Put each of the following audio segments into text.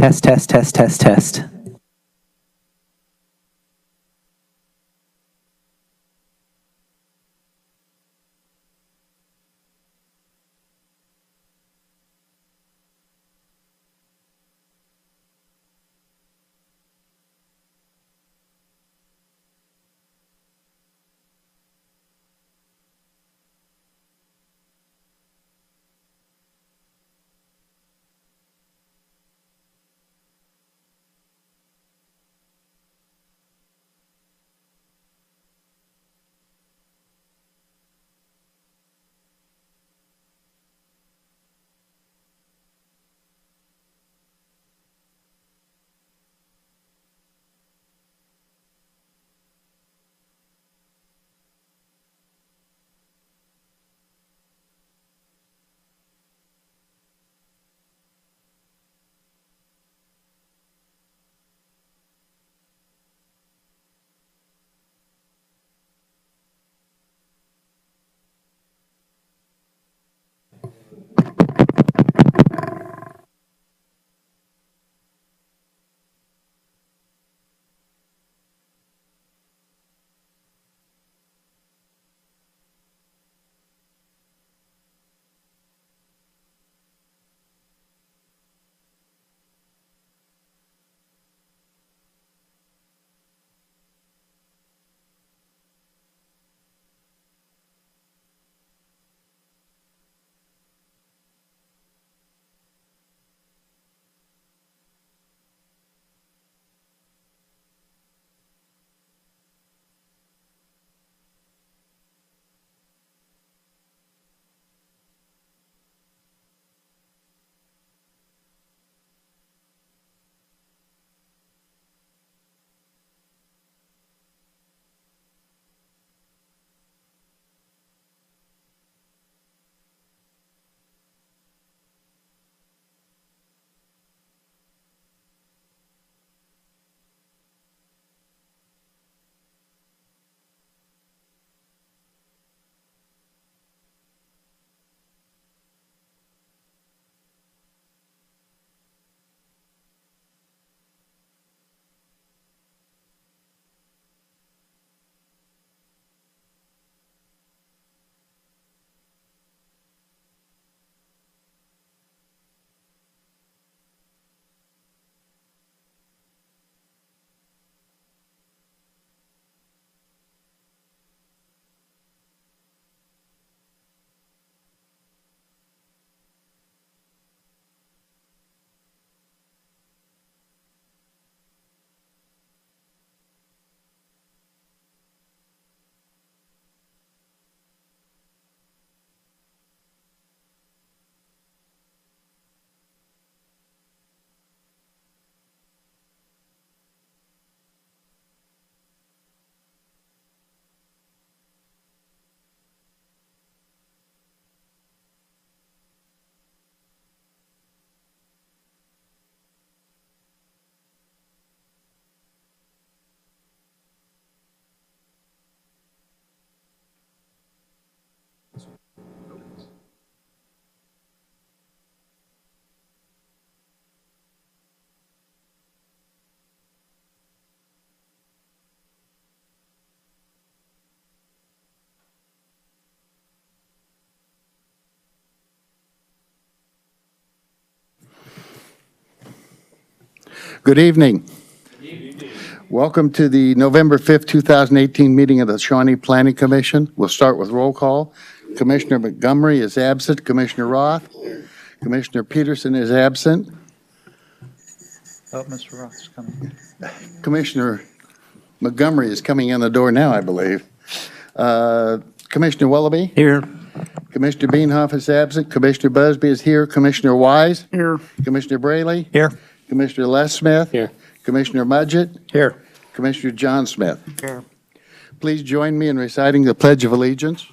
Test, test, test, test, test. Good evening. Welcome to the November 5th, 2018 meeting of the Shawnee Planning Commission. We'll start with roll call. Commissioner Montgomery is absent. Commissioner Roth. Commissioner Peterson is absent. Oh, Mr. Roth's coming. Commissioner Montgomery is coming in the door now, I believe. Commissioner Willoughby. Here. Commissioner Beanhoff is absent. Commissioner Busby is here. Commissioner Wise. Here. Commissioner Braley. Here. Commissioner Les Smith. Here. Commissioner Mudgett. Here. Commissioner John Smith. Here. Please join me in reciting the Pledge of Allegiance.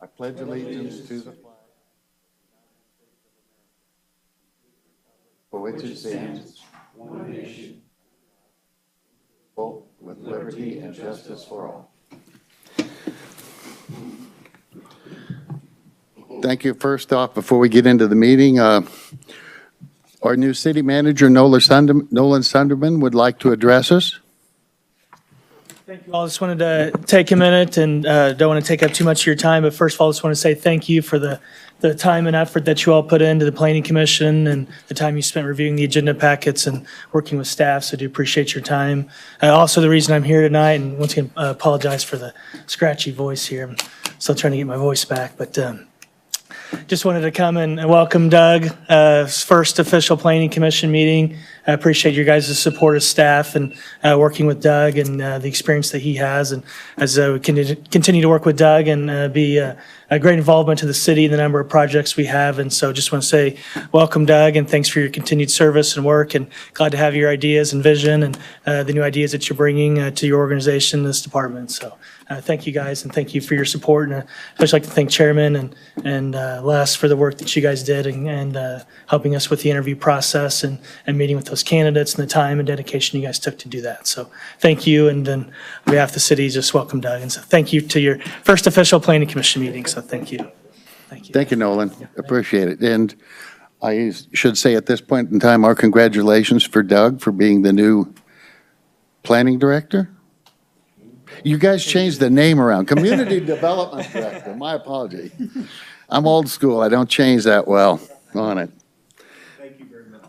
I pledge allegiance to the flag for which it stands, one nation, with liberty and justice for all. Thank you. First off, before we get into the meeting, our new city manager, Nolan Sunderman, would like to address us. Thank you all. Just wanted to take a minute and don't want to take up too much of your time, but first of all, just want to say thank you for the time and effort that you all put into the Planning Commission and the time you spent reviewing the agenda packets and working with staff, so I do appreciate your time. Also, the reason I'm here tonight, and once again, apologize for the scratchy voice here. I'm still trying to get my voice back, but just wanted to come and welcome Doug, first official Planning Commission meeting. I appreciate your guys' support as staff and working with Doug and the experience that he has. And as we continue to work with Doug and be a great involvement to the city and the number of projects we have. And so just want to say welcome, Doug, and thanks for your continued service and work. And glad to have your ideas and vision and the new ideas that you're bringing to your organization, this department. So thank you guys, and thank you for your support. And I'd like to thank Chairman and Les for the work that you guys did and helping us with the interview process and meeting with those candidates and the time and dedication you guys took to do that. So thank you. And then on behalf of the city, just welcome Doug. And so thank you to your first official Planning Commission meeting. So thank you. Thank you. Thank you, Nolan. Appreciate it. And I should say at this point in time, our congratulations for Doug for being the new planning director. You guys changed the name around. Community Development Director. My apology. I'm old school. I don't change that well on it. Thank you very much.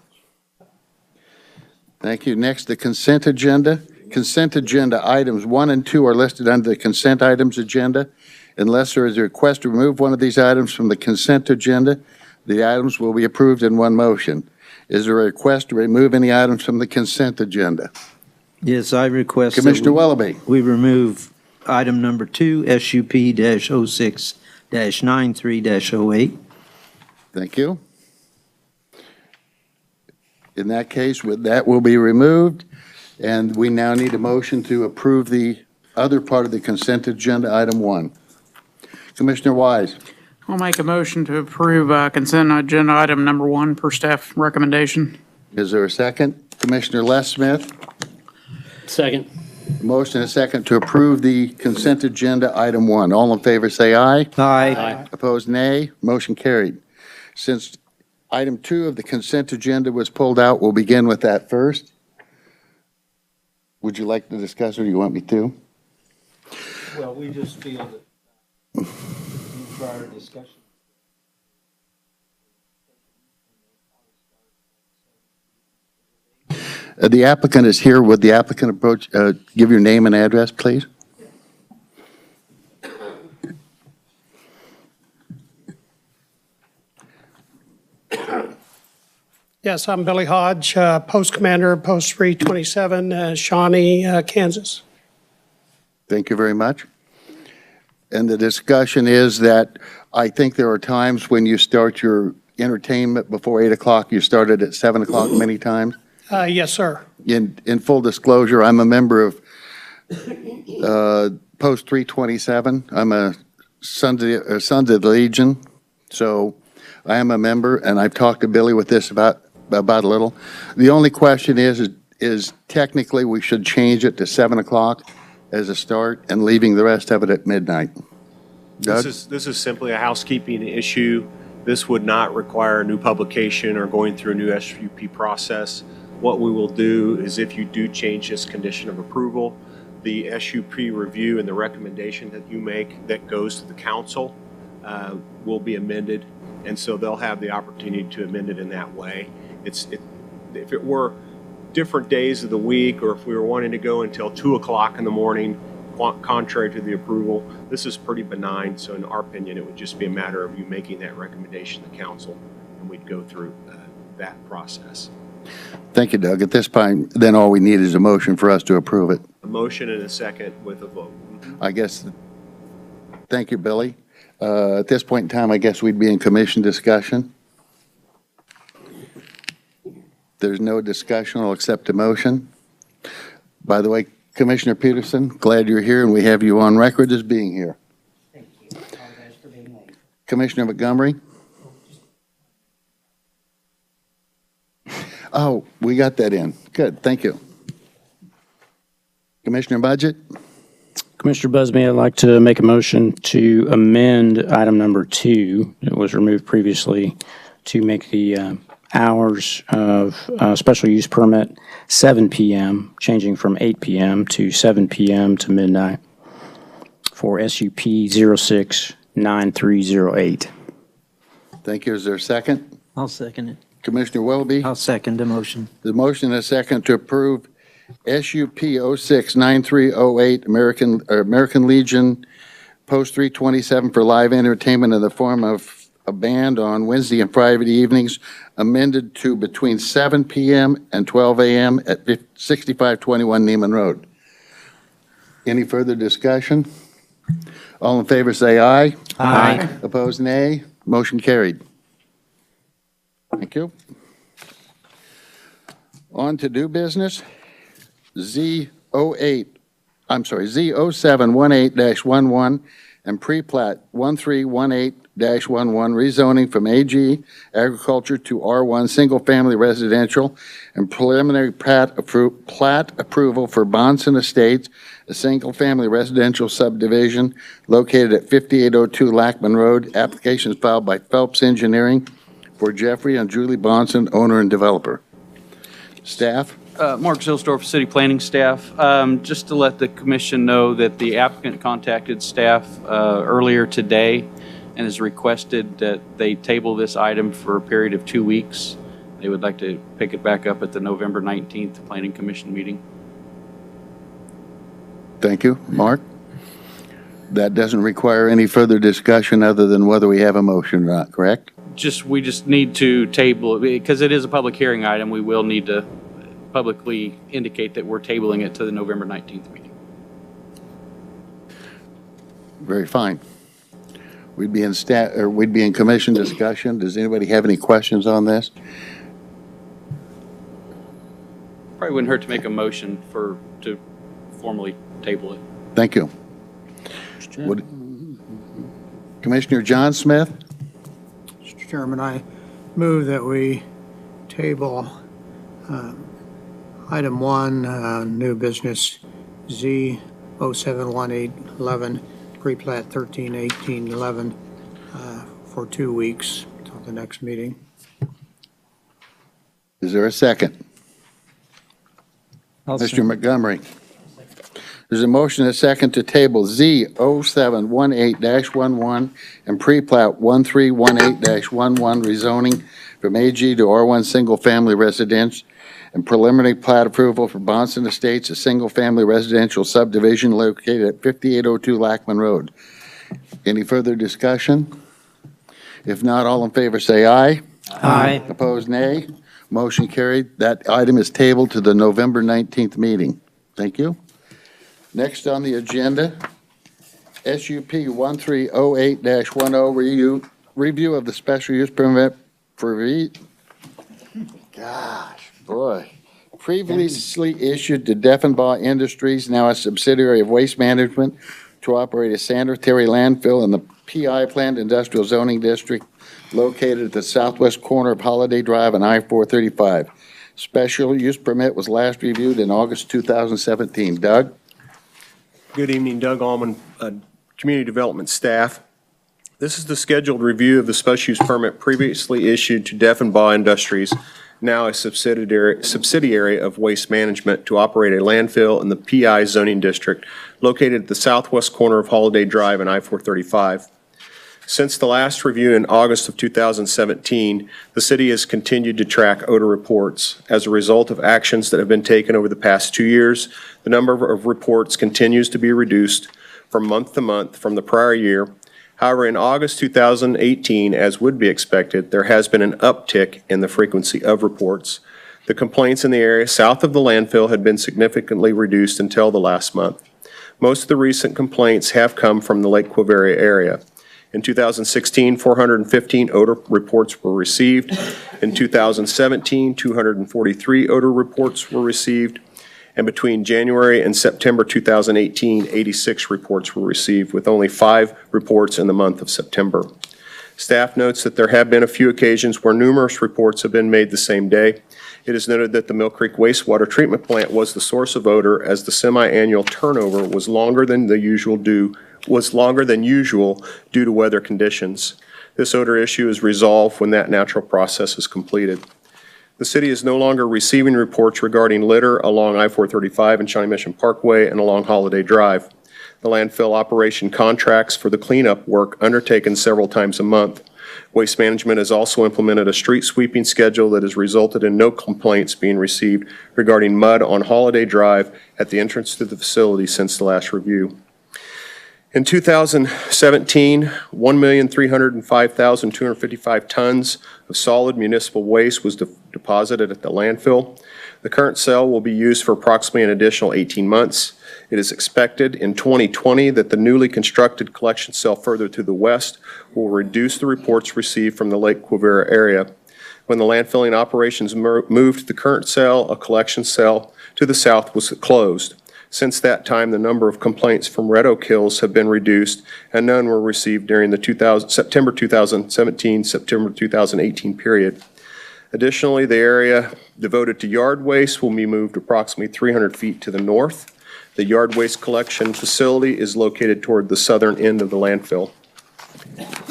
Thank you. Next, the consent agenda. Consent agenda items 1 and 2 are listed under the consent items agenda. Unless there is a request to remove one of these items from the consent agenda, the items will be approved in one motion. Is there a request to remove any items from the consent agenda? Yes, I request that Commissioner Wellaby. we remove item number 2, SUP-06-93-08. Thank you. In that case, that will be removed, and we now need a motion to approve the other part of the consent agenda, item 1. Commissioner Wise, I'll make a motion to approve consent agenda item number 1 per staff recommendation. is there a second? Commissioner Les Smith, Second. motion and a second to approve the consent agenda, item 1. All in favor, say aye. Aye. Opposed, nay. Motion carried. Since item 2 of the consent agenda was pulled out, we'll begin with that first. Would you like to discuss, or do you want me to? Well, we just feel that prior discussion. The applicant is here. Would the applicant approach, give your name and address, please? Yes, I'm Billy Hodge, Post Commander, Post 327, Shawnee, Kansas. Thank you very much. And the discussion is that I think there are times when you start your entertainment before 8 o'clock. You started at 7 o'clock many times. Yes, sir. In full disclosure, I'm a member of Post 327. I'm a Sons of the Legion, so I am a member, and I've talked to Billy with this about a little. The only question is technically we should change it to 7 o'clock as a start and leaving the rest of it at midnight. Doug? This is simply a housekeeping issue. This would not require a new publication or going through a new SUP process. What we will do is if you do change this condition of approval, the SUP review and the recommendation that you make that goes to the council will be amended. And so they'll have the opportunity to amend it in that way. If it were different days of the week, or if we were wanting to go until 2 o'clock in the morning, contrary to the approval, this is pretty benign. So in our opinion, it would just be a matter of you making that recommendation to the council, and we'd go through that process. Thank you, Doug. At this point, then all we need is a motion for us to approve it. A motion and a second with a vote. I guess, thank you, Billy. At this point in time, I guess we'd be in commission discussion. There's no discussion. I'll accept a motion. By the way, Commissioner Peterson, glad you're here, and we have you on record as being here. Thank you. Apologize for being late. Commissioner Montgomery? Oh, we got that in. Good, thank you. Commissioner Budget? Commissioner Busby, I'd like to make a motion to amend item number 2 that was removed previously to make the hours of special use permit 7 PM, changing from 8 PM to 7 PM to midnight for SUP 069308. Thank you. Is there a second? I'll second it. Commissioner Willoughby? I'll second the motion. The motion is second to approve SUP 069308 American Legion Post 327 for live entertainment in the form of a band on Wednesday and Friday evenings, amended to between 7 PM and 12 AM at 6521 Neiman Road. Any further discussion? All in favor say aye. Aye. Opposed, nay. Motion carried. Thank you. On to new business. Z0718-11 and pre-plat 1318-11 rezoning from AG agriculture to R1 single-family residential and preliminary plat approval for Bonson Estates, a single-family residential subdivision located at 5802 Lackman Road. Application is filed by Phelps Engineering for Jeffrey and Julie Bonson, owner and developer. Staff? Mark Zilsdorf, City Planning Staff. Just to let the commission know that the applicant contacted staff earlier today and has requested that they table this item for a period of 2 weeks. They would like to pick it back up at the November 19th Planning Commission meeting. Thank you. Mark? That doesn't require any further discussion other than whether we have a motion or not, correct? We just need to table it, because it is a public hearing item. We will need to publicly indicate that we're tabling it to the November 19th meeting. Very fine. We'd be in commission discussion. Does anybody have any questions on this? Probably wouldn't hurt to make a motion to formally table it. Thank you. Commissioner John Smith? Mr. Chairman, I move that we table item 1, new business Z071811, pre-plat 131811 for 2 weeks until the next meeting. Is there a second? Mr. Montgomery? There's a motion and a second to table Z0718-11 and pre-plat 1318-11 rezoning from AG to R1 single-family residence and preliminary plat approval for Bonson Estates, a single-family residential subdivision located at 5802 Lackman Road. Any further discussion? If not, all in favor say aye. Aye. Opposed, nay. Motion carried. That item is tabled to the November 19th meeting. Thank you. Next on the agenda, SUP 1308-10 review of the special use permit for previously issued to Deffenbaugh Industries, now a subsidiary of Waste Management, to operate a sanitary landfill in the PI Planned Industrial Zoning District located at the southwest corner of Holiday Drive and I-435. Special use permit was last reviewed in August 2017. Doug? Good evening, Doug Allman, Community Development Staff. This is the scheduled review of the special use permit previously issued to Deffenbaugh Industries, now a subsidiary of Waste Management, to operate a landfill in the PI zoning district located at the southwest corner of Holiday Drive and I-435. Since the last review in August of 2017, the city has continued to track odor reports. As a result of actions that have been taken over the past 2 years, the number of reports continues to be reduced from month to month from the prior year. However, in August 2018, as would be expected, there has been an uptick in the frequency of reports. The complaints in the area south of the landfill had been significantly reduced until the last month. Most of the recent complaints have come from the Lake Quavaria area. In 2016, 415 odor reports were received. In 2017, 243 odor reports were received. And between January and September 2018, 86 reports were received, with only 5 reports in the month of September. Staff notes that there have been a few occasions where numerous reports have been made the same day. It is noted that the Mill Creek wastewater treatment plant was the source of odor, as the semi-annual turnover was longer than usual due to weather conditions. This odor issue is resolved when that natural process is completed. The city is no longer receiving reports regarding litter along I-435 and Shawnee Mission Parkway and along Holiday Drive. The landfill operation contracts for the cleanup work undertaken several times a month. Waste Management has also implemented a street sweeping schedule that has resulted in no complaints being received regarding mud on Holiday Drive at the entrance to the facility since the last review. In 2017, 1,305,255 tons of solid municipal waste was deposited at the landfill. The current cell will be used for approximately an additional 18 months. It is expected in 2020 that the newly constructed collection cell further to the west will reduce the reports received from the Lake Quivira area. When the landfilling operations moved the current cell, a collection cell to the south was closed. Since that time, the number of complaints from Red Oak Hills have been reduced, and none were received during the September 2017, September 2018 period. Additionally, the area devoted to yard waste will be moved approximately 300 feet to the north. The yard waste collection facility is located toward the southern end of the landfill.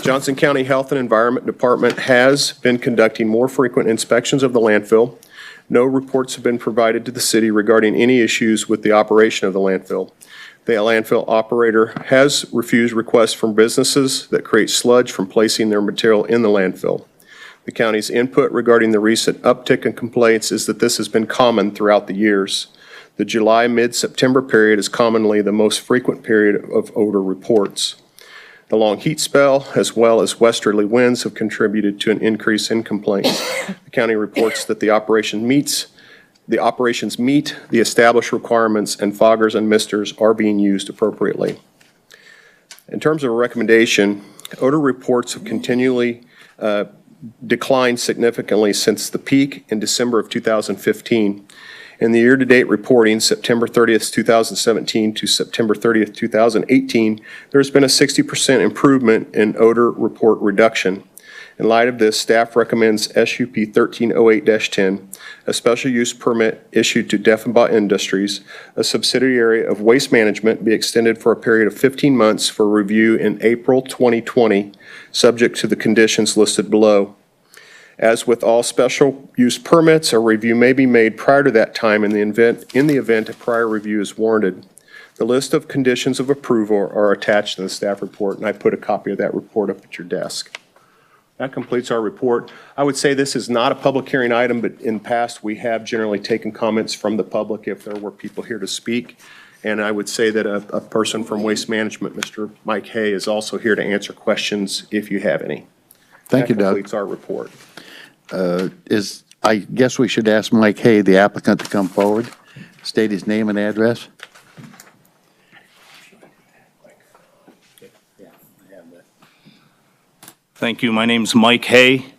Johnson County Health and Environment Department has been conducting more frequent inspections of the landfill. No reports have been provided to the city regarding any issues with the operation of the landfill. The landfill operator has refused requests from businesses that create sludge from placing their material in the landfill. The county's input regarding the recent uptick in complaints is that this has been common throughout the years. The July mid-September period is commonly the most frequent period of odor reports. The long heat spell, as well as westerly winds, have contributed to an increase in complaints. The county reports that the operations meet the established requirements, and foggers and misters are being used appropriately. In terms of a recommendation, odor reports have continually declined significantly since the peak in December of 2015. In the year-to-date reporting, September 30th, 2017 to September 30th, 2018, there's been a 60% improvement in odor report reduction. In light of this, staff recommends SUP 1308-10, a special use permit issued to Deffenbaugh Industries, a subsidiary of Waste Management, be extended for a period of 15 months for review in April 2020, subject to the conditions listed below. As with all special use permits, a review may be made prior to that time in the event a prior review is warranted. The list of conditions of approval are attached to the staff report, and I put a copy of that report up at your desk. That completes our report. I would say this is not a public hearing item, but in the past, we have generally taken comments from the public if there were people here to speak. And I would say that a person from Waste Management, Mr. Mike Hay, is also here to answer questions if you have any. Thank you, Doug. That completes our report. I guess we should ask Mike Hay, the applicant, to come forward, state his name and address. Thank you. My name's Mike Hay,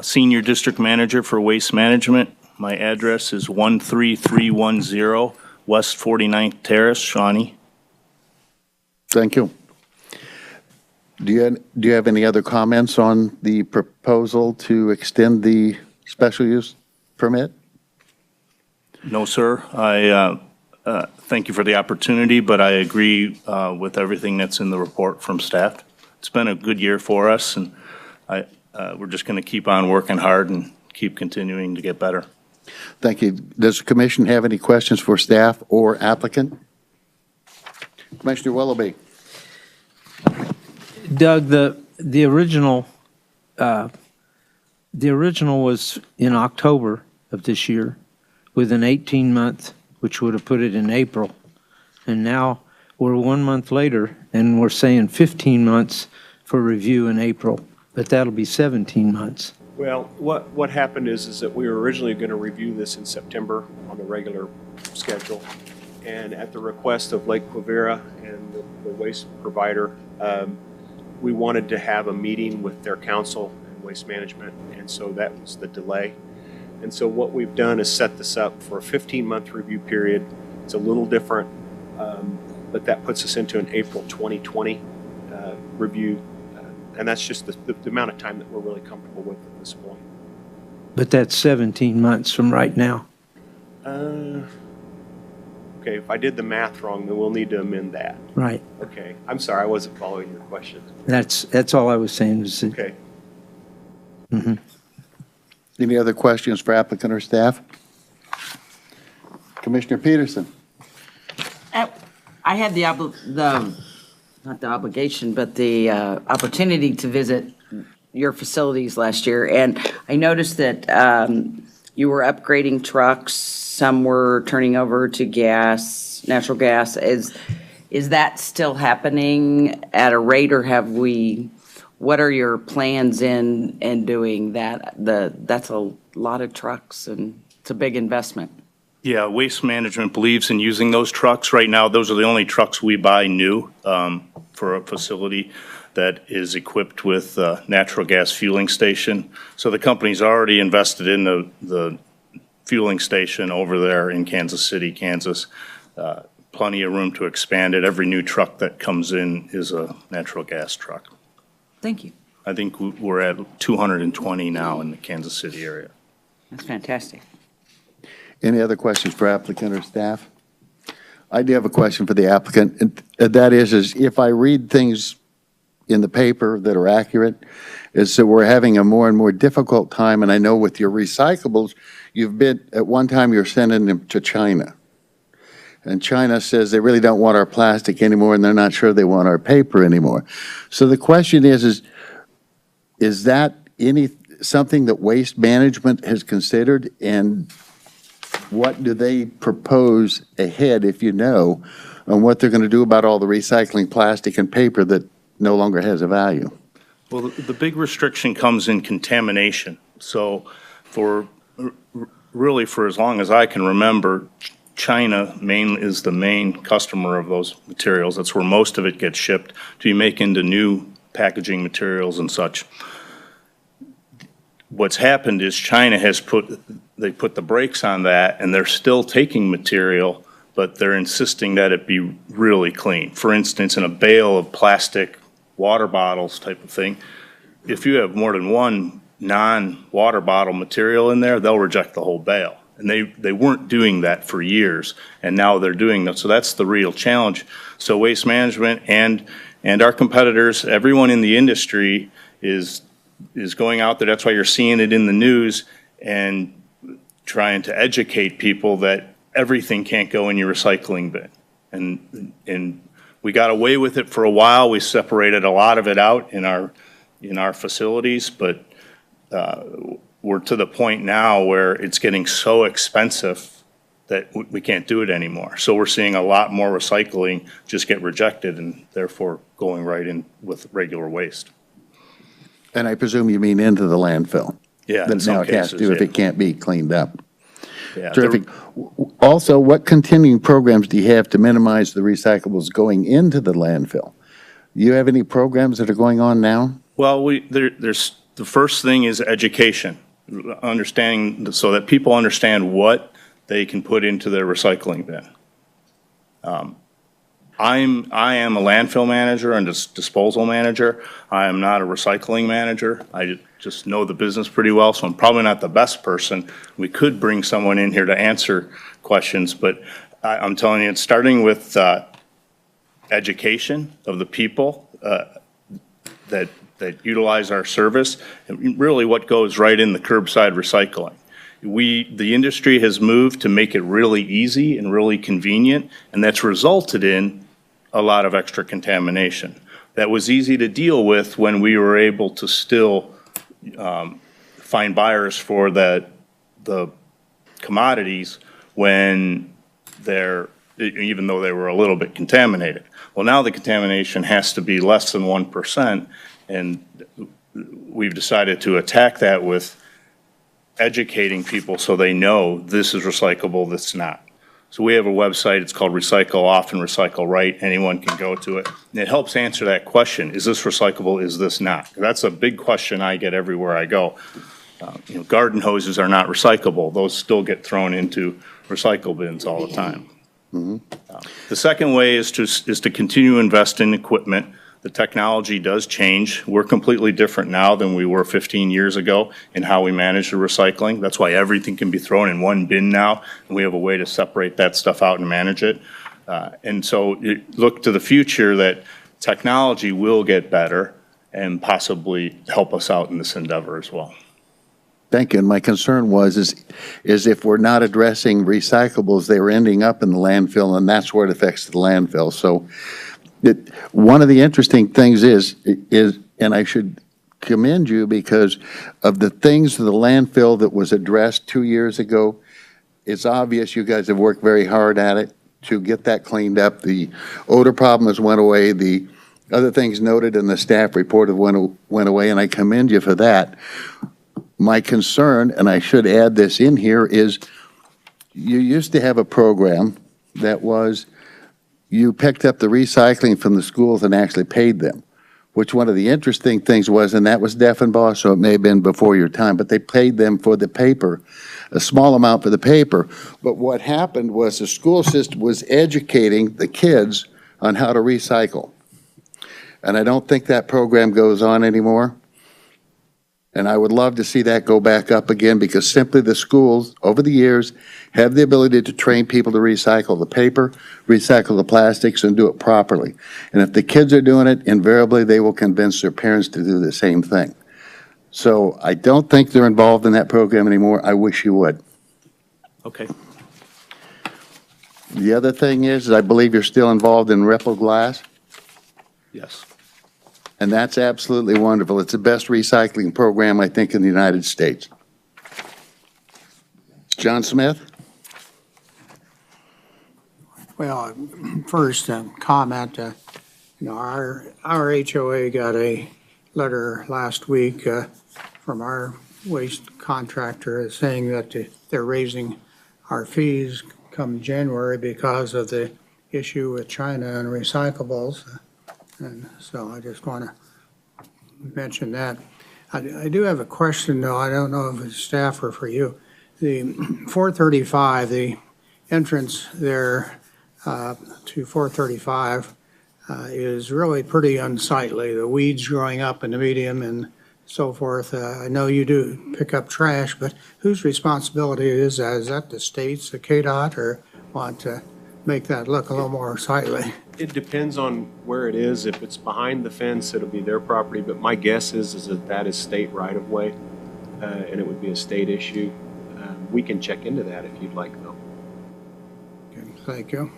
Senior District Manager for Waste Management. My address is 13310 West 49th Terrace, Shawnee. Thank you. Do you have any other comments on the proposal to extend the special use permit? No, sir. I thank you for the opportunity, but I agree with everything that's in the report from staff. It's been a good year for us, and we're just going to keep on working hard and keep continuing to get better. Thank you. Does the commission have any questions for staff or applicant? Commissioner Willoughby. Doug, the original was in October of this year with an 18-month, which would have put it in April. And now we're 1 month later, and we're saying 15 months for review in April, but that'll be 17 months. Well, what happened is that we were originally going to review this in September on the regular schedule. And at the request of Lake Quivira and the waste provider, we wanted to have a meeting with their council and Waste Management, and so that was the delay. And so what we've done is set this up for a 15-month review period. It's a little different, but that puts us into an April 2020 review, and that's just the amount of time that we're really comfortable with at this point. But that's 17 months from right now. Okay, if I did the math wrong, then we'll need to amend that. Right. Okay, I'm sorry, I wasn't following your question. That's all I was saying was that Okay. Any other questions for applicant or staff? Commissioner Peterson? I had not the obligation, but the opportunity to visit your facilities last year, and I noticed that you were upgrading trucks, some were turning over to gas, natural gas. Is that still happening at a rate, or what are your plans in doing that? That's a lot of trucks, and it's a big investment. Yeah, Waste Management believes in using those trucks. Right now, those are the only trucks we buy new for a facility that is equipped with a natural gas fueling station. So the company's already invested in the fueling station over there in Kansas City, Kansas. Plenty of room to expand it. Every new truck that comes in is a natural gas truck. Thank you. I think we're at 220 now in the Kansas City area. That's fantastic. Any other questions for applicant or staff? I do have a question for the applicant, and that is if I read things in the paper that are accurate, is that we're having a more and more difficult time, and I know with your recyclables, at one time you're sending them to China. And China says they really don't want our plastic anymore, and they're not sure they want our paper anymore. So the question is that something that Waste Management has considered, and what do they propose ahead, if you know, on what they're going to do about all the recycling plastic and paper that no longer has a value? Well, the big restriction comes in contamination. So really for as long as I can remember, China is the main customer of those materials. That's where most of it gets shipped to be made into new packaging materials and such. What's happened is China put the brakes on that, and they're still taking material, but they're insisting that it be really clean. For instance, in a bale of plastic water bottles type of thing, if you have more than one non-water bottle material in there, they'll reject the whole bale. And they weren't doing that for years, and now they're doing that. So that's the real challenge. So Waste Management and our competitors, everyone in the industry is going out there. That's why you're seeing it in the news and trying to educate people that everything can't go in your recycling bin. And we got away with it for a while. We separated a lot of it out in our facilities, but we're to the point now where it's getting so expensive that we can't do it anymore. So we're seeing a lot more recycling just get rejected and therefore going right in with regular waste. And I presume you mean into the landfill? Yeah, in That some now it has cases, to if yeah. it can't be cleaned up. Yeah, Terrific. Also, what continuing programs do you have to minimize the recyclables going into the landfill? Do you have any programs that are going on now? Well, there's the first thing is education, understanding so that people understand what they can put into their recycling bin. I am a landfill manager and disposal manager. I am not a recycling manager. I just know the business pretty well, so I'm probably not the best person. We could bring someone in here to answer questions, but I'm telling you, it's starting with education of the people that utilize our service, and really what goes right in the curbside recycling. The industry has moved to make it really easy and really convenient, and that's resulted in a lot of extra contamination. That was easy to deal with when we were able to still find buyers for the commodities when even though they were a little bit contaminated. Well, now the contamination has to be less than 1%, and we've decided to attack that with educating people so they know this is recyclable, this is not. So we have a website, it's called Recycle Often, Recycle Right. Anyone can go to it. And it helps answer that question, is this recyclable, is this not? That's a big question I get everywhere I go. Garden hoses are not recyclable. Those still get thrown into recycle bins all the time. The second way is to continue to invest in equipment The technology does change. We're completely different now than we were 15 years ago in how we manage the recycling. That's why everything can be thrown in one bin now, and we have a way to separate that stuff out and manage it. And so you look to the future that technology will get better and possibly help us out in this endeavor as well. Thank you. And my concern is if we're not addressing recyclables, they're ending up in the landfill, and that's where it affects the landfill. So one of the interesting things is, and I should commend you because of the things of the landfill that was addressed 2 years ago, it's obvious you guys have worked very hard at it to get that cleaned up. The odor problem has went away. The other things noted in the staff report have went away, and I commend you for that. My concern, and I should add this in here, is you used to have a program that was you picked up the recycling from the schools and actually paid them, which one of the interesting things was, and that was Deffenbaugh, so it may have been before your time, but they paid them for the paper, a small amount for the paper. But what happened was the school system was educating the kids on how to recycle. And I don't think that program goes on anymore. And I would love to see that go back up again because simply the schools, over the years, have the ability to train people to recycle the paper, recycle the plastics, and do it properly. And if the kids are doing it, invariably they will convince their parents to do the same thing. So I don't think they're involved in that program anymore. I wish you would. Okay. The other thing is I believe you're still involved in Ripple Glass. Yes. And that's absolutely wonderful. It's the best recycling program, I think, in the United States. John Smith? Well, first, comment, our HOA got a letter last week from our waste contractor saying that they're raising our fees come January because of the issue with China and recyclables. And so I just want to mention that. I do have a question, though. I don't know if it's staff or for you. The 435, the entrance there to 435 is really pretty unsightly. The weeds growing up in the medium and so forth. I know you do pick up trash, but whose responsibility is that? Is that the state's, the KDOT, or want to make that look a little more sightly? It depends on where it is. If it's behind the fence, it'll be their property, but my guess is that that is state right-of-way, and it would be a state issue. We can check into that if you'd like, though. Okay, thank you.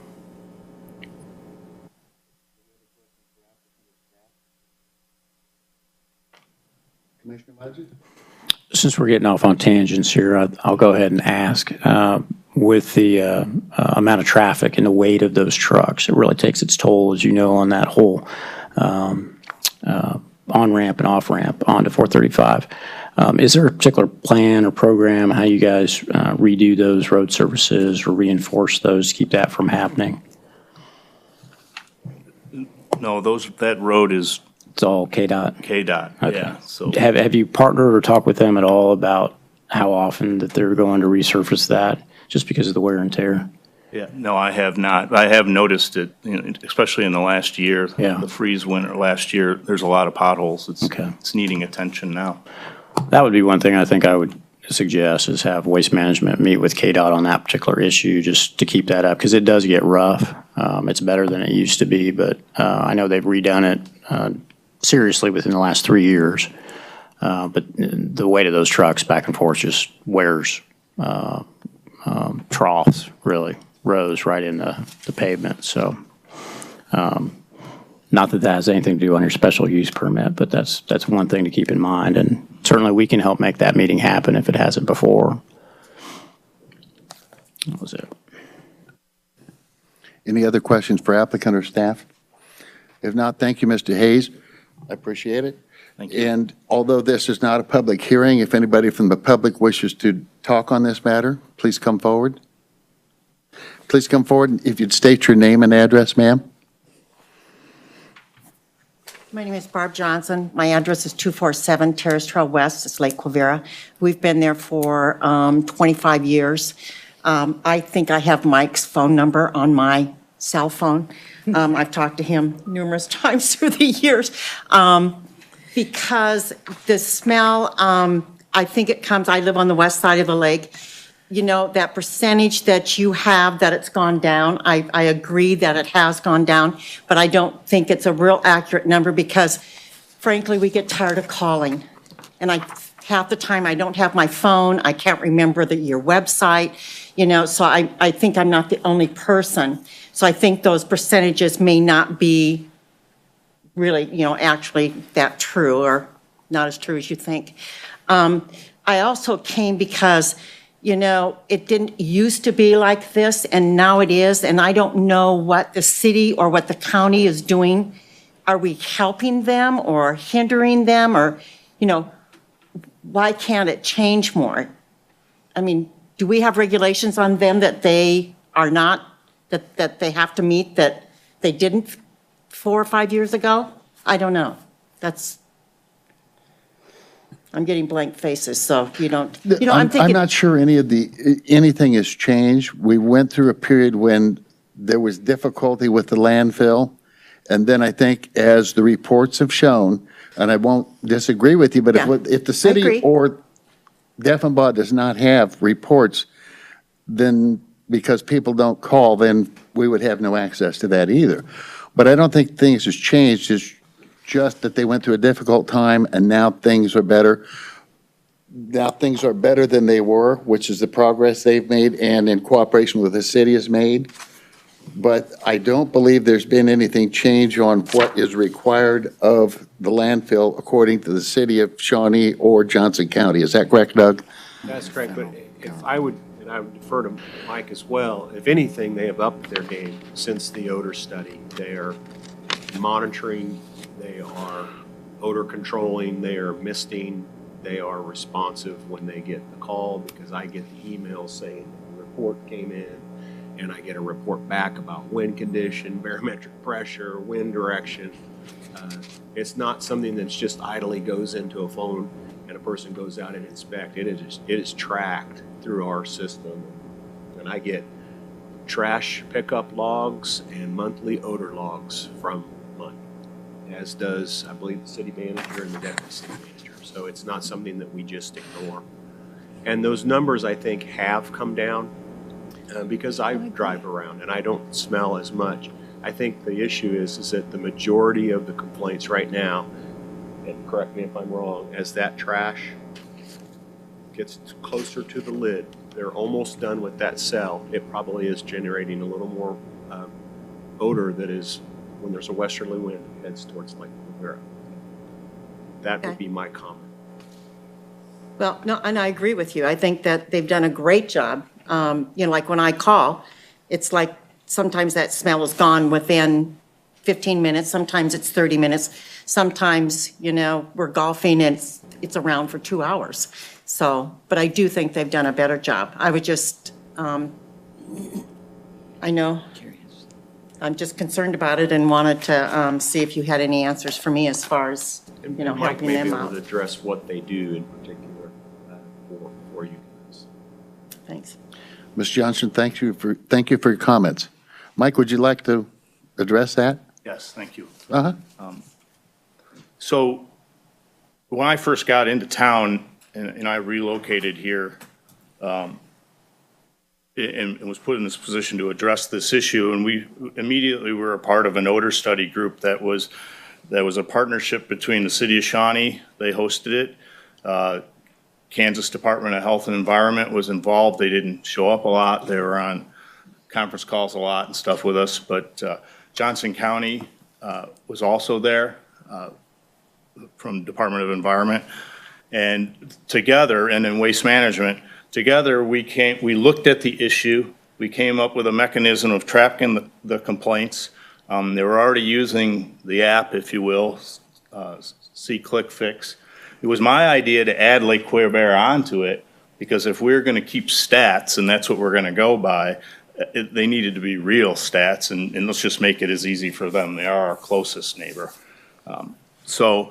Commissioner Mudgett? Since we're getting off on tangents here, I'll go ahead and ask. With the amount of traffic and the weight of those trucks, it really takes its toll, as you know, on that whole on-ramp and off-ramp onto 435. Is there a particular plan or program how you guys redo those road services or reinforce those to keep that from happening? No, that road is It's all KDOT? KDOT, Okay. yeah. So Have you partnered or talked with them at all about how often that they're going to resurface that, just because of the wear and tear? yeah, no, I have not. I have noticed it, especially in the last year. Yeah. The freeze winter last year, there's a lot of potholes. Okay. It's needing attention now. That would be one thing I think I would suggest, is have Waste Management meet with KDOT on that particular issue, just to keep that up, because it does get rough. It's better than it used to be, but I know they've redone it seriously within the last 3 years. But the weight of those trucks back and forth just wears troughs, really, rows right in the pavement. So not that that has anything to do on your special use permit, but that's one thing to keep in mind. And certainly we can help make that meeting happen if it hasn't before. That was it. Any other questions for applicant or staff? If not, thank you, Mr. Hayes. I appreciate it. Thank you. And although this is not a public hearing, if anybody from the public wishes to talk on this matter, please come forward. Please come forward. If you'd state your name and address, ma'am. My name is Barb Johnson. My address is 247 Terrace Trail West. It's Lake Quivira. We've been there for 25 years. I think I have Mike's phone number on my cell phone. I've talked to him numerous times through the years. Because the smell, I think it comes, I live on the west side of the lake. You know, that percentage that you have, that it's gone down, I agree that it has gone down, but I don't think it's a real accurate number because frankly, we get tired of calling. And half the time I don't have my phone, I can't remember your website, you know, so I think I'm not the only person. So I think those percentages may not be really, you know, actually that true or not as true as you think. I also came because, you know, it didn't used to be like this and now it is, and I don't know what the city or what the county is doing. Are we helping them or hindering them or, you know, why can't it change more? I mean, do we have regulations on them that they are not, that they have to meet that they didn't 4 or 5 years ago? I don't know. I'm getting blank faces, so you don't, I'm thinking. I'm not sure anything has changed. We went through a period when there was difficulty with the landfill. And then I think as the reports have shown, and I won't disagree with you, but if the city or Deffenbaugh does not have reports, then because people don't call, then we would have no access to that either. But I don't think things has changed. It's just that they went through a difficult time and now things are better. Now things are better than they were, which is the progress they've made and in cooperation with the city has made. But I don't believe there's been anything change on what is required of the landfill according to the city of Shawnee or Johnson County. Is that correct, Doug? That's correct, but if I would, and I would defer to Mike as well, if anything, they have upped their game since the odor study. They are monitoring, they are odor controlling, they are misting, they are responsive when they get the call because I get the email saying the report came in and I get a report back about wind condition, barometric pressure, wind direction. It's not something that's just idly goes into a phone and a person goes out and inspect. It is tracked through our system. And I get trash pickup logs and monthly odor logs from Mike, as does, I believe, the city manager and the deputy city manager. So it's not something that we just ignore. And those numbers, I think, have come down because I drive around and I don't smell as much. I think the issue is that the majority of the complaints right now, and correct me if I'm wrong, as that trash gets closer to the lid, they're almost done with that cell. It probably is generating a little more odor that is, when there's a westerly wind, heads towards Lake Quivira. That would be my comment. Well, no, and I agree with you. I think that they've done a great job. You know, like when I call, it's like sometimes that smell is gone within 15 minutes. Sometimes it's 30 minutes. Sometimes, you know, we're golfing and it's around for 2 hours. So, but I do think they've done a better job. I would just, I know, I'm just concerned about it and wanted to see if you had any answers for me as far as, you know, Mike helping may them be able out. to address what they do in particular for you guys. Thanks. Ms. Johnson, thank you for your comments. Mike, would you like to address that? Yes, thank you. Uh-huh. So when I first got into town and I relocated here and was put in this position to address this issue, and we immediately were a part of an odor study group that was a partnership between the city of Shawnee, they hosted it. Kansas Department of Health and Environment was involved. They didn't show up a lot. They were on conference calls a lot and stuff with us, but Johnson County was also there from Department of Environment. And together, and in Waste Management, together we looked at the issue. We came up with a mechanism of tracking the complaints. They were already using the app, if you will, See Click Fix. It was my idea to add Lake Quivira onto it because if we're going to keep stats, and that's what we're going to go by, they needed to be real stats, and let's just make it as easy for them. They are our closest neighbor. So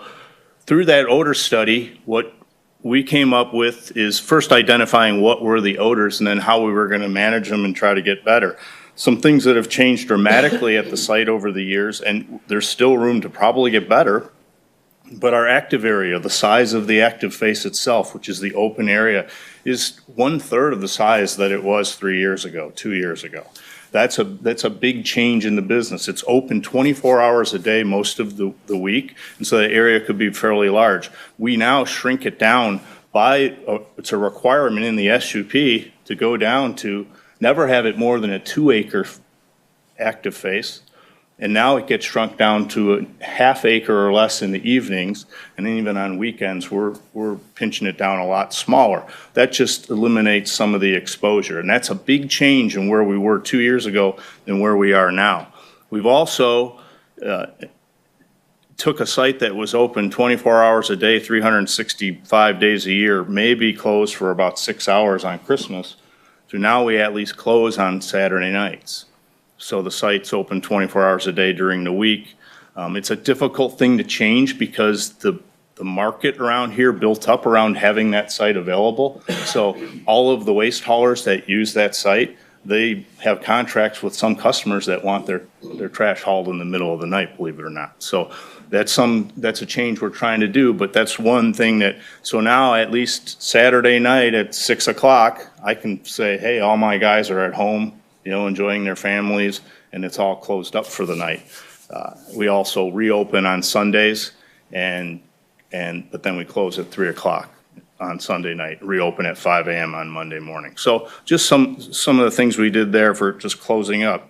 through that odor study, what we came up with is first identifying what were the odors and then how we were going to manage them and try to get better. Some things that have changed dramatically at the site over the years, and there's still room to probably get better, but our active area, the size of the active face itself, which is the open area, is 1/3 of the size that it was 3 years ago, 2 years ago. That's a big change in the business. It's open 24 hours a day most of the week, and so the area could be fairly large. We now shrink it down it's a requirement in the SUP to go down to never have it more than a 2-acre active face. And now it gets shrunk down to a 1/2 acre or less in the evenings, and then even on weekends, we're pinching it down a lot smaller. That just eliminates some of the exposure, and that's a big change in where we were 2 years ago than where we are now. We've also took a site that was open 24 hours a day, 365 days a year, maybe closed for about 6 hours on Christmas, to now we at least close on Saturday nights. So the site's open 24 hours a day during the week. It's a difficult thing to change because the market around here built up around having that site available. So all of the waste haulers that use that site, they have contracts with some customers that want their trash hauled in the middle of the night, believe it or not. So that's a change we're trying to do, but that's one thing so now at least Saturday night at 6 o'clock, I can say, hey, all my guys are at home, enjoying their families, and it's all closed up for the night. We also reopen on Sundays, but then we close at 3 o'clock on Sunday night, reopen at 5 a.m. on Monday morning. So just some of the things we did there for just closing up.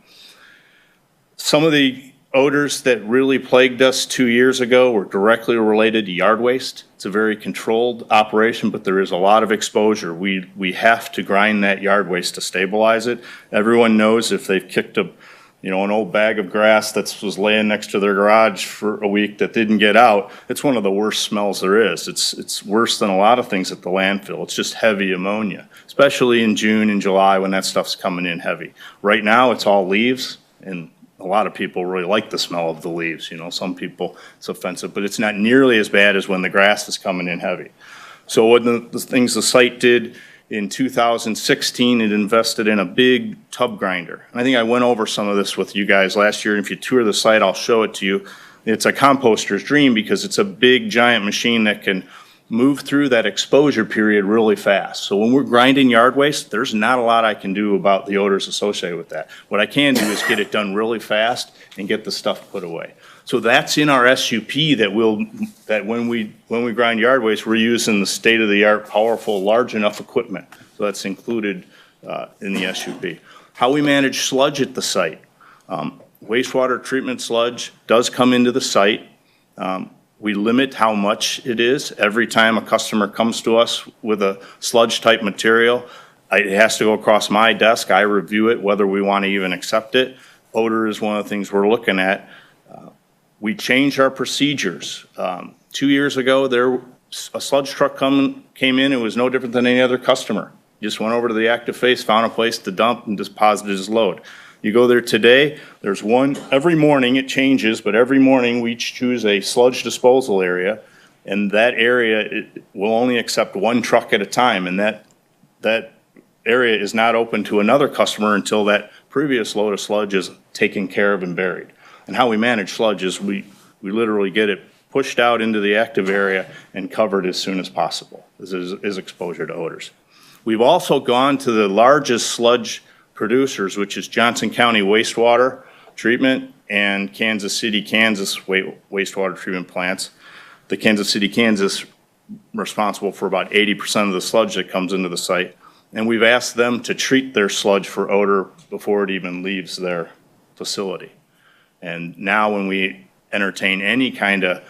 Some of the odors that really plagued us 2 years ago were directly related to yard waste. It's a very controlled operation, but there is a lot of exposure. We have to grind that yard waste to stabilize it. Everyone knows if they've kicked an old bag of grass that was laying next to their garage for a week that didn't get out, it's one of the worst smells there is. It's worse than a lot of things at the landfill. It's just heavy ammonia, especially in June and July when that stuff's coming in heavy. Right now, it's all leaves, and a lot of people really like the smell of the leaves. Some people, it's offensive, but it's not nearly as bad as when the grass is coming in heavy. So one of the things the site did in 2016, it invested in a big tub grinder. And I think I went over some of this with you guys last year. And if you tour the site, I'll show it to you. It's a composter's dream because it's a big, giant machine that can move through that exposure period really fast. So when we're grinding yard waste, there's not a lot I can do about the odors associated with that. What I can do is get it done really fast and get the stuff put away. So that's in our SUP that when we grind yard waste, we're using the state-of-the-art, powerful, large enough equipment. So that's included in the SUP. How we manage sludge at the site. Wastewater treatment sludge does come into the site. We limit how much it is. Every time a customer comes to us with a sludge-type material, it has to go across my desk. I review it, whether we want to even accept it. Odor is one of the things we're looking at. We changed our procedures. 2 years ago, a sludge truck came in. It was no different than any other customer. Just went over to the active face, found a place to dump, and deposited his load. You go there today, there's one, every morning it changes, but every morning we choose a sludge disposal area, and that area will only accept one truck at a time, and that area is not open to another customer until that previous load of sludge is taken care of and buried. And how we manage sludge is we literally get it pushed out into the active area and covered as soon as possible. This is exposure to odors. We've also gone to the largest sludge producers, which is Johnson County Wastewater Treatment and Kansas City, Kansas wastewater treatment plants. The Kansas City, Kansas responsible for about 80% of the sludge that comes into the site. And we've asked them to treat their sludge for odor before it even leaves their facility. And now when we entertain any kind of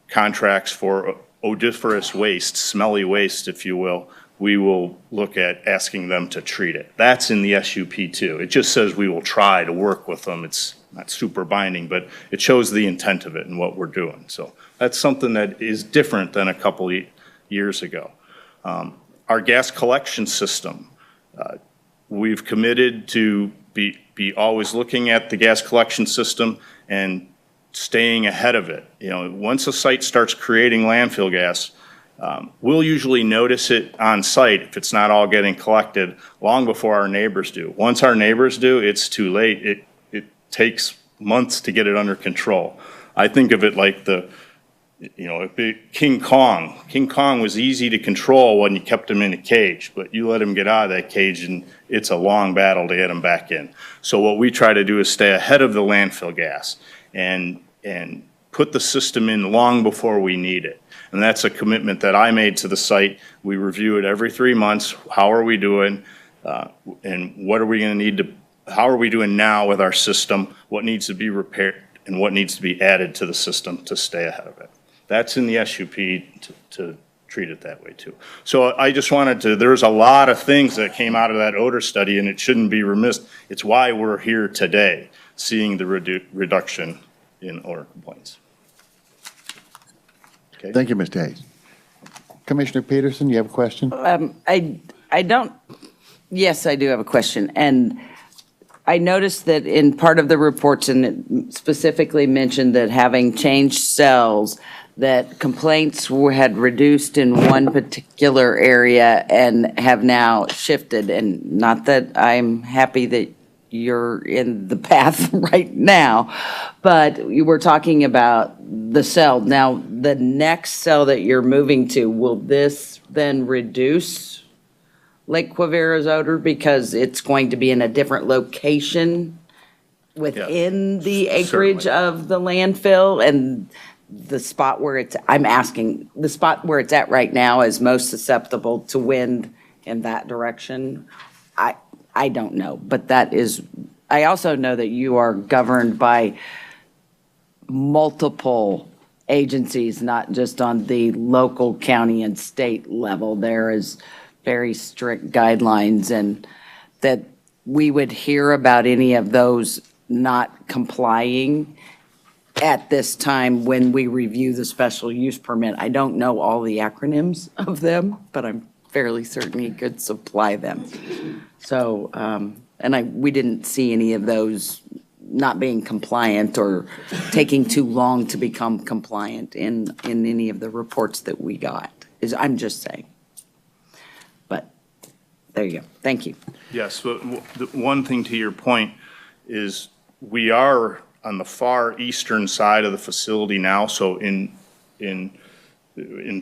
contracts for odoriferous waste, smelly waste, if you will, we will look at asking them to treat it. That's in the SUP too. It just says we will try to work with them. It's not super binding, but it shows the intent of it and what we're doing. So that's something that is different than a couple years ago. Our gas collection system, we've committed to be always looking at the gas collection system and staying ahead of it. Once a site starts creating landfill gas, We'll usually notice it on site if it's not all getting collected long before our neighbors do. Once our neighbors do, it's too late. It takes months to get it under control. I think of it like King Kong. King Kong was easy to control when you kept him in a cage, but you let him get out of that cage and it's a long battle to get him back in. So what we try to do is stay ahead of the landfill gas and put the system in long before we need it. And that's a commitment that I made to the site. We review it every 3 months. How are we doing? And what are we going to need to, how are we doing now with our system? What needs to be repaired and what needs to be added to the system to stay ahead of it? That's in the SUP to treat it that way too. So I just wanted to, there's a lot of things that came out of that odor study and it shouldn't be remiss. It's why we're here today, seeing the reduction in odor complaints. Okay. Thank you, Mr. Hayes. Commissioner Peterson, you have a question? I don't, yes, I do have a question. And I noticed that in part of the reports, and it specifically mentioned that having changed cells, that complaints had reduced in one particular area and have now shifted. And not that I'm happy that you're in the path right now, but you were talking about the cell. Now, the next cell that you're moving to, will this then reduce Lake Quivira's odor because it's going to be in a different location within the acreage of the landfill? And the spot where it's, I'm asking, the spot where it's at right now is most susceptible to wind in that direction? I don't know, but that is, I also know that you are governed by multiple agencies, not just on the local, county, and state level. There is very strict guidelines, and that we would hear about any of those not complying at this time when we review the special use permit. I don't know all the acronyms of them, but I'm fairly certain he could supply them. So, we didn't see any of those not being compliant or taking too long to become compliant in any of the reports that we got. I'm just saying. But there you go. Thank you. Yes, but the one thing to your point is we are on the far eastern side of the facility now, so in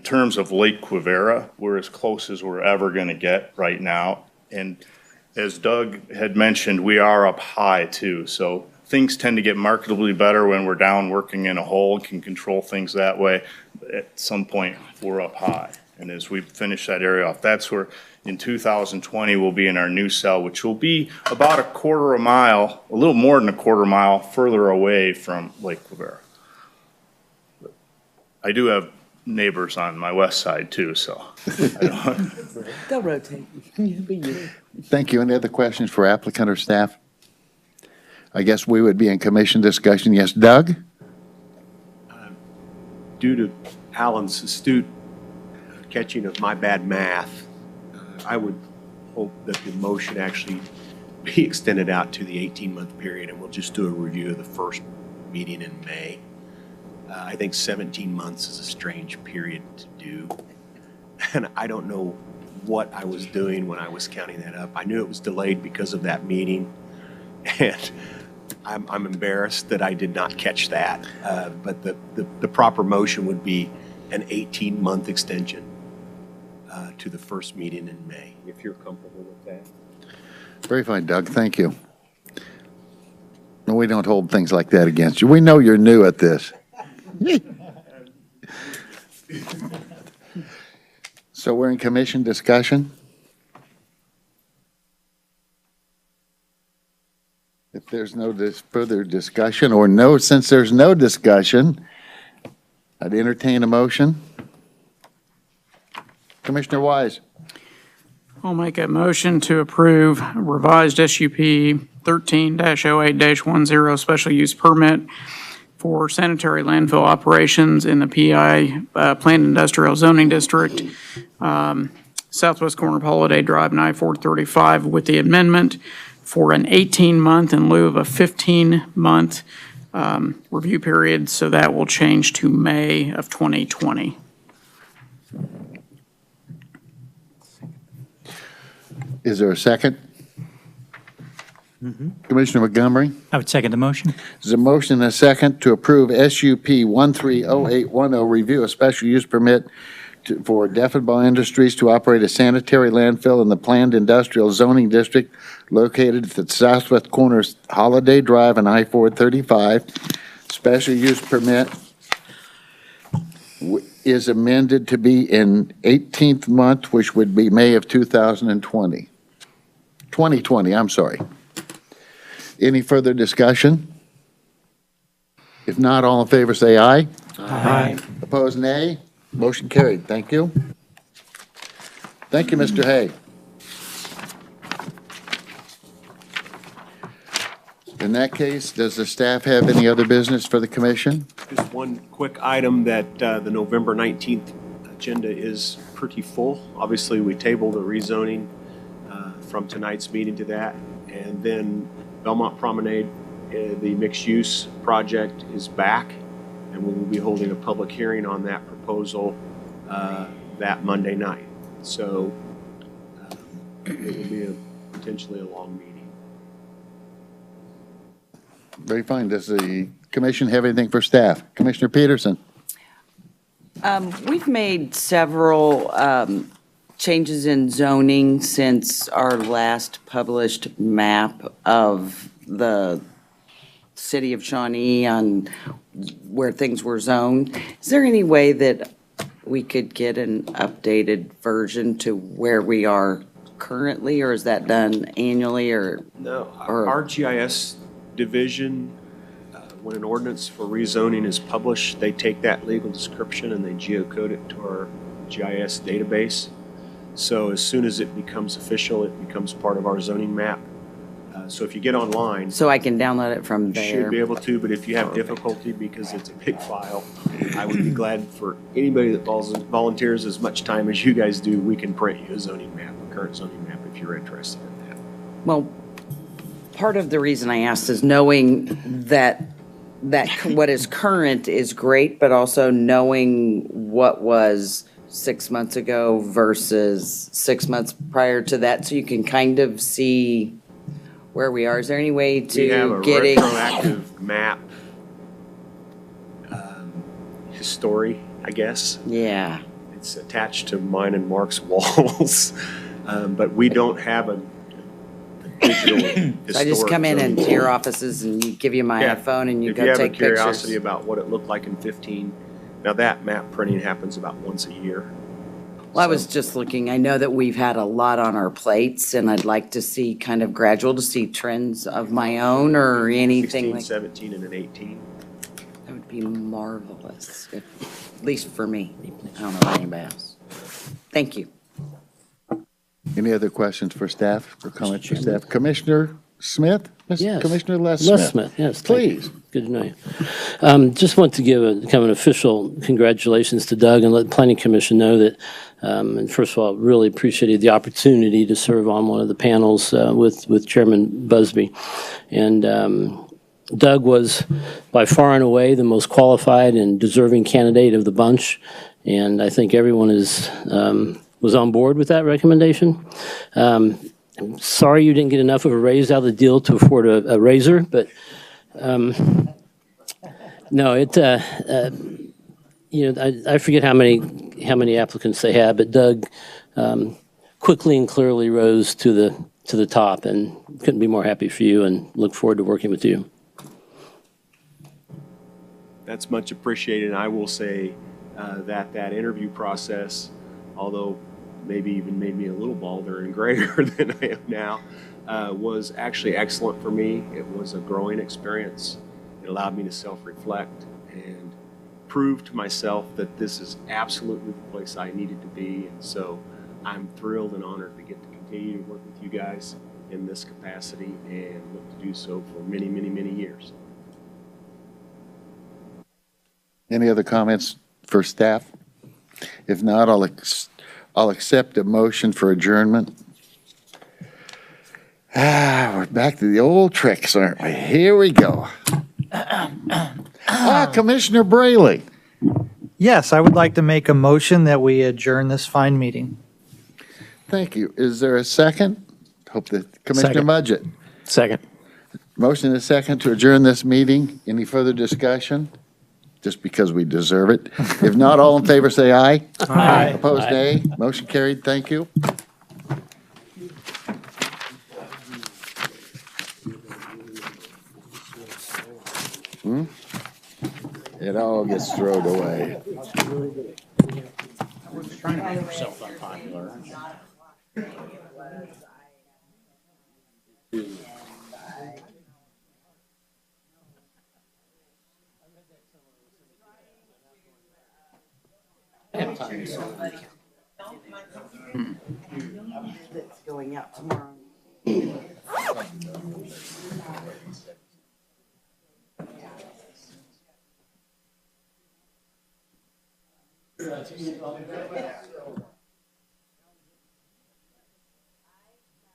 terms of Lake Quivira, we're as close as we're ever going to get right now. And as Doug had mentioned, we are up high too, so things tend to get markedly better when we're down working in a hole and can control things that way. At some point, we're up high. And as we finish that area off, that's where in 2020 we'll be in our new cell, which will be about a little more than a quarter mile further away from Lake Quivira. I do have neighbors on my west side too, so. They'll rotate. Thank you. Any other questions for applicant or staff? I guess we would be in commission discussion. Yes, Doug? Due to Alan's astute catching of my bad math, I would hope that the motion actually be extended out to the 18-month period, and we'll just do a review of the first meeting in May. I think 17 months is a strange period to do, and I don't know what I was doing when I was counting that up. I knew it was delayed because of that meeting, and I'm embarrassed that I did not catch that. But the proper motion would be an 18-month extension to the first meeting in May, if you're comfortable with that. Very fine, Doug. Thank you. No, we don't hold things like that against you. We know you're new at this. So we're in commission discussion. If there's no further discussion, or no, since there's no discussion, I'd entertain a motion. Commissioner Wise. I'll make a motion to approve revised SUP 13-08-10 special use permit for sanitary landfill operations in the PI Planned Industrial Zoning District, southwest corner of Holiday Drive and I-435, with the amendment for an 18-month in lieu of a 15-month review period, so that will change to May of 2020. Is there a second? Commissioner Montgomery? I would second the motion. There's a motion and a second to approve SUP 130810, review a special use permit for Defenbach Industries to operate a sanitary landfill in the planned industrial zoning district located at the southwest corner of Holiday Drive and I-435. Special use permit is amended to be in 18th month, which would be May of 2020. 2020, I'm sorry. Any further discussion? If not, all in favor say aye. Aye. Opposed, nay. Motion carried. Thank you. Thank you, Mr. Hay. In that case, does the staff have any other business for the commission? Just one quick item that the November 19th agenda is pretty full. Obviously, we tabled the rezoning from tonight's meeting to that. And then Belmont Promenade, the mixed-use project is back, and we will be holding a public hearing on that proposal that Monday night. So it will be potentially a long meeting. Very fine. Does the commission have anything for staff? Commissioner Peterson? We've made several changes in zoning since our last published map of the city of Shawnee on where things were zoned. Is there any way that we could get an updated version to where we are currently, or is that done annually, or? No, our GIS division, when an ordinance for rezoning is published, they take that legal description and they geocode it to our GIS database. So as soon as it becomes official, it becomes part of our zoning map. So if you get online. So I can download it from You there? should be able to, but if you have difficulty because it's a big file, I would be glad for anybody that volunteers as much time as you guys do, we can print you a zoning map, a current zoning map, if you're interested in that. Well, part of the reason I asked is knowing that what is current is great, but also knowing what was 6 months ago versus 6 months prior to that, so you can kind of see where we are. Is there any way We have a to getting? retroactive map history, I guess. Yeah. It's attached to mine and Mark's walls, but we don't have a digital historic. So I just come in zoning into your map. offices and you give you my Yeah. iPhone and you If go you have a take pictures. curiosity about what it looked like in 15, now that map printing happens about once a year. Well, I was just looking, I know that we've had a lot on our plates and I'd like to see kind of gradual, to see trends of my own or anything 16, like. 17, and an 18. That would be marvelous, at least for me. I don't know about anybody else. Thank you. Any other questions for staff or comments for staff? Commissioner Smith? Yes. Commissioner Les Smith, yes. thank you. Please. Good to know you. Just want to give a kind of an official congratulations to Doug and let the Planning Commission know that, and first of all, really appreciated the opportunity to serve on one of the panels with Chairman Busby. And Doug was by far and away the most qualified and deserving candidate of the bunch, and I think everyone was on board with that recommendation. I'm sorry you didn't get enough of a raise out of the deal to afford a raiser, but no, I forget how many applicants they had, but Doug quickly and clearly rose to the top, and couldn't be more happy for you and look forward to working with you. That's much appreciated. And I will say that interview process, although maybe even made me a little balder and grayer than I am now, was actually excellent for me. It was a growing experience. It allowed me to self-reflect and prove to myself that this is absolutely the place I needed to be. And so I'm thrilled and honored to get to continue to work with you guys in this capacity and look to do so for many, many, many years. Any other comments for staff? If not, I'll accept a motion for adjournment. We're back to the old tricks, aren't we? Here we go. Commissioner Brayley. Yes, I would like to make a motion that we adjourn this fine meeting. Thank you. Is there a second? Hope the Commissioner Second. Budget. Second. Motion and a second to adjourn this meeting. Any further discussion? Just because we deserve it. If not, all in favor, say aye. Aye. Opposed, nay. Motion carried. Thank you. It all gets thrown away. Trying to make yourself unpopular. That's going out tomorrow.